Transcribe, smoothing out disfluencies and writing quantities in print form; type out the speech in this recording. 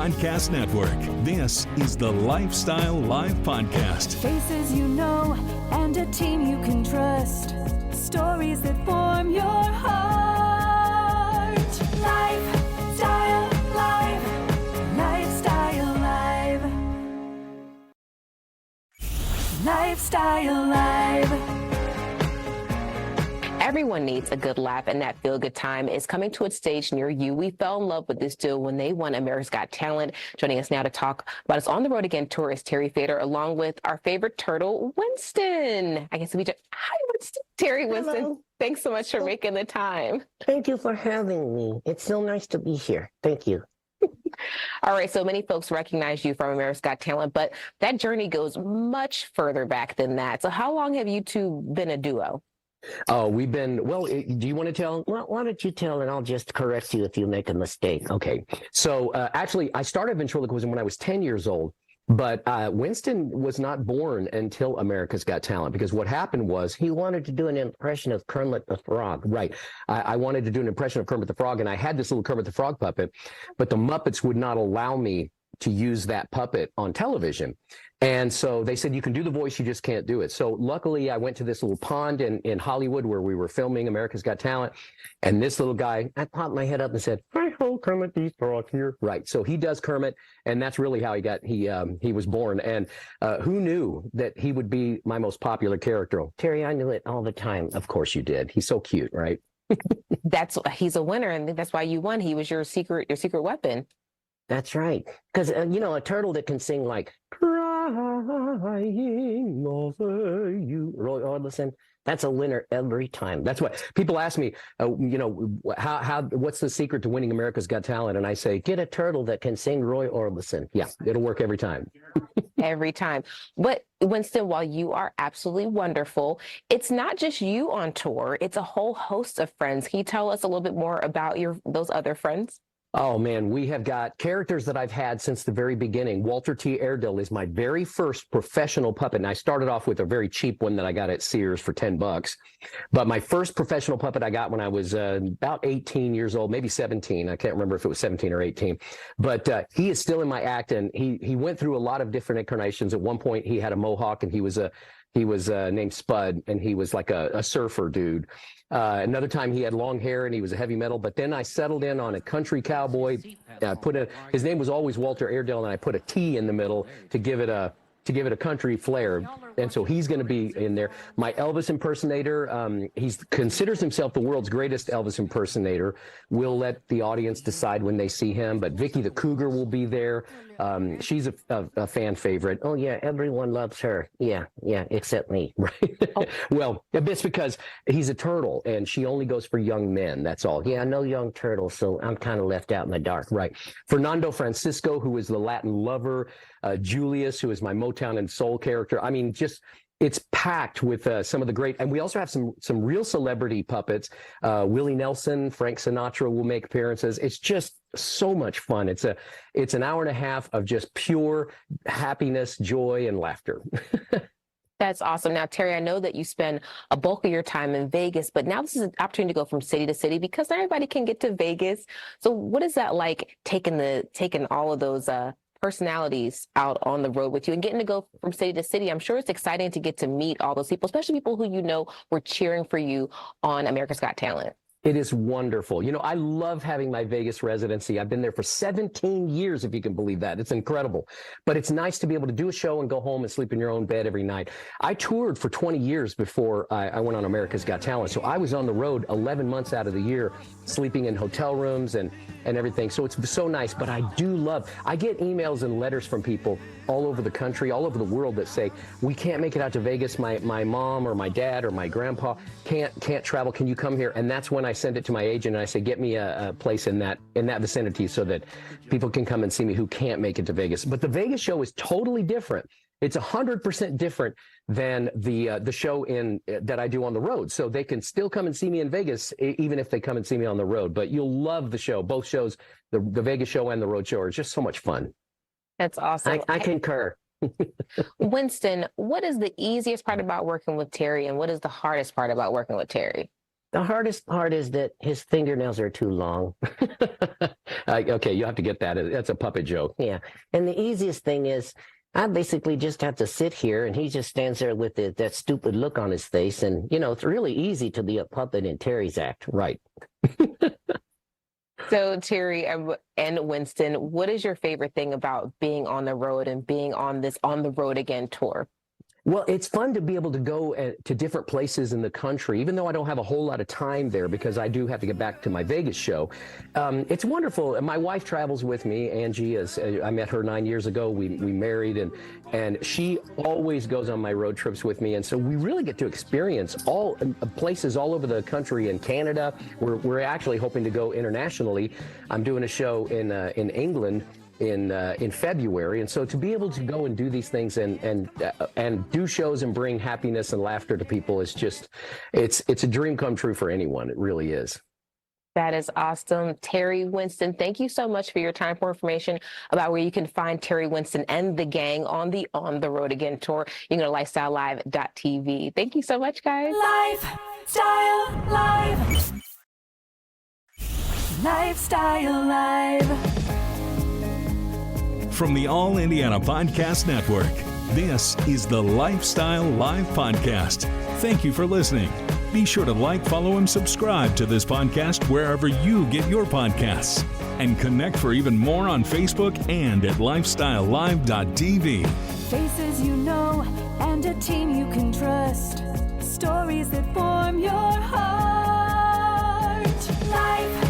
Podcast Network. This is the Lifestyle Live Podcast. Faces you know and a team you can trust. Stories that form your heart. Lifestyle Live. Lifestyle Live. Lifestyle Live. Everyone needs a good laugh, and that feel-good time is coming to a stage near you. We fell in love with this duo when they won America's Got Talent. Joining us now to talk about us on the road again tour is Terry Fator, along with our favorite turtle, Winston. I guess we just hi, Winston. Terry, Winston. Hello. Thanks so much for making the time. Thank you for having me. It's so nice to be here. Thank you. All right, so many folks recognize you from America's Got Talent, but that journey goes much further back than that. So how long have you two been a duo? Oh, we've been, well, do you want to tell? Well, why don't you tell and I'll just correct you if you make a mistake. Okay. So actually, I started ventriloquism when I was 10 years old, but Winston was not born until America's Got Talent, because what happened was he wanted to do an impression of Kermit the Frog. Right. I wanted to do an impression of Kermit the Frog, and I had this little Kermit the Frog puppet, but the Muppets would not allow me to use that puppet on television. And so they said, you can do the voice, you just can't do it. So luckily I went to this little pond in Hollywood where we were filming America's Got Talent. And this little guy, I popped my head up and said, hi ho, Kermit the Frog here. Right. So he does Kermit. And that's really how he was born. And who knew that he would be my most popular character? Terry, I knew it all the time. Of course you did. He's so cute, right? He's a winner, and that's why you won. He was your secret weapon. That's right. Because, a turtle that can sing like, crying over you, Roy Orbison, that's a winner every time. That's what people ask me, what's the secret to winning America's Got Talent? And I say, get a turtle that can sing Roy Orbison. Yeah, it'll work every time. Every time. But Winston, while you are absolutely wonderful, it's not just you on tour. It's a whole host of friends. Can you tell us a little bit more about those other friends? Oh, man, we have got characters that I've had since the very beginning. Walter T. Airedale is my very first professional puppet, and I started off with a very cheap one that I got at Sears for $10. But my first professional puppet I got when I was about 18 years old, maybe 17. I can't remember if it was 17 or 18. But he is still in my act, and he went through a lot of different incarnations. At one point, he had a mohawk, and he was named Spud, and he was like a surfer dude. Another time he had long hair and he was a heavy metal, but then I settled in on a country cowboy. His name was always Walter Airedale, and I put a T in the middle to give it a country flair. And so he's going to be in there. My Elvis impersonator, he considers himself the world's greatest Elvis impersonator. We'll let the audience decide when they see him, but Vicky the Cougar will be there. She's a fan favorite. Oh yeah, everyone loves her. Yeah, except me. Right. Oh. Well, it's because he's a turtle and she only goes for young men. That's all. Yeah, no young turtle, so I'm kind of left out in the dark. Right. Fernando Francisco, who is the Latin lover. Julius, who is my Motown and soul character. I mean, it's packed with some of the great, and we also have some real celebrity puppets. Willie Nelson, Frank Sinatra will make appearances. It's just so much fun. It's an hour and a half of just pure happiness, joy, and laughter. That's awesome. Now, Terry, I know that you spend a bulk of your time in Vegas, but now this is an opportunity to go from city to city because not everybody can get to Vegas. So what is that like taking all of those personalities out on the road with you and getting to go from city to city? I'm sure it's exciting to get to meet all those people, especially people who were cheering for you on America's Got Talent. It is wonderful. I love having my Vegas residency. I've been there for 17 years, if you can believe that. It's incredible. But it's nice to be able to do a show and go home and sleep in your own bed every night. I toured for 20 years before I went on America's Got Talent. So I was on the road 11 months out of the year, sleeping in hotel rooms and everything. So it's so nice. But I get emails and letters from people all over the country, all over the world that say, we can't make it out to Vegas. My mom or my dad or my grandpa can't travel. Can you come here? And that's when I send it to my agent and I say, get me a place in that vicinity so that people can come and see me who can't make it to Vegas. But the Vegas show is totally different. It's 100% different than the show that I do on the road. So they can still come and see me in Vegas, even if they come and see me on the road. But you'll love the show. Both shows, the Vegas show and the road show, are just so much fun. That's awesome. I concur. Winston, what is the easiest part about working with Terry and what is the hardest part about working with Terry? The hardest part is that his fingernails are too long. Okay, you have to get that. That's a puppet joke. Yeah. And the easiest thing is I basically just have to sit here and he just stands there with that stupid look on his face. And, it's really easy to be a puppet in Terry's act. Right. So Terry and Winston, what is your favorite thing about being on the road and being on this On the Road Again tour? Well, it's fun to be able to go to different places in the country, even though I don't have a whole lot of time there because I do have to get back to my Vegas show. It's wonderful. My wife travels with me. Angie, I met her 9 years ago. We married, and she always goes on my road trips with me. And so we really get to experience all places all over the country. In Canada, we're actually hoping to go internationally. I'm doing a show in England in February, and so to be able to go and do these things and do shows and bring happiness and laughter to people is just it's a dream come true for anyone. It really is. That is awesome. Terry Winston, thank you so much for your time. For information about where you can find Terry Winston and the gang on the Road Again tour, you can go to lifestylelive.tv. Thank you so much, guys. Lifestyle Live. Lifestyle Live. From the All Indiana Podcast Network, this is the Lifestyle Live Podcast. Thank you for listening. Be sure to like, follow, and subscribe to this podcast wherever you get your podcasts. And connect for even more on Facebook and at lifestylelive.tv. Faces you know and a team you can trust. Stories that form your heart. Life.